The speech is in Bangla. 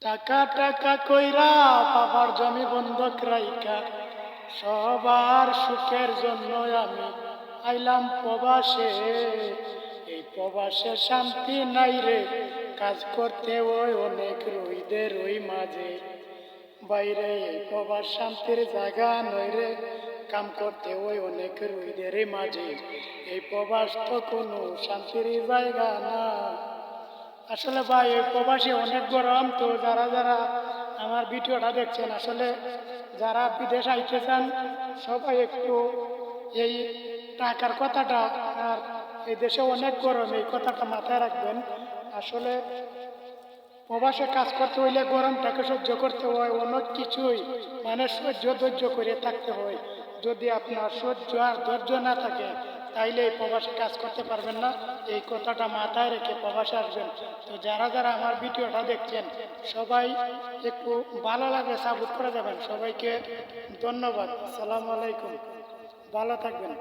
টাকা টাকা কইরা বাবার জমি বন্ধক রাইখা সবার সুখের জন্য আমি আইলাম প্রবাসে। এই প্রবাসে শান্তি নাই রে, কাজ করতে ওই অনেক রইদের ওই মাঝে। বাইরে এই প্রবাস শান্তির জায়গা নয় রে, কাম করতে ওই অনেক রইদের মাঝে। এই প্রবাস তো কোনো শান্তির জায়গা না। আসলে ভাই এই প্রবাসী অনেক গরম, তো যারা যারা আমার ভিডিওটা দেখছেন, আসলে যারা বিদেশ আইতে চান সবাই একটু এই টাকার কথাটা আর এই দেশে অনেক গরম এই কথাটা মাথায় রাখবেন। আসলে প্রবাসে কাজ করতে হইলে গরমটাকে সহ্য করতে হয়, অনেক কিছুই মানে সহ্য ধৈর্য করে থাকতে হয়। যদি আপনার সহ্য আর ধৈর্য না থাকে তাইলে এই প্রবাসে কাজ করতে পারবেন না। এই কথাটা মাথায় রেখে প্রবাসে আসবেন। তো যারা যারা আমার ভিডিওটা দেখছেন সবাই একটু ভালো লাগলে সাপোর্ট করে যাবেন। সবাইকে ধন্যবাদ। আসসালামু আলাইকুম, ভালো থাকবেন।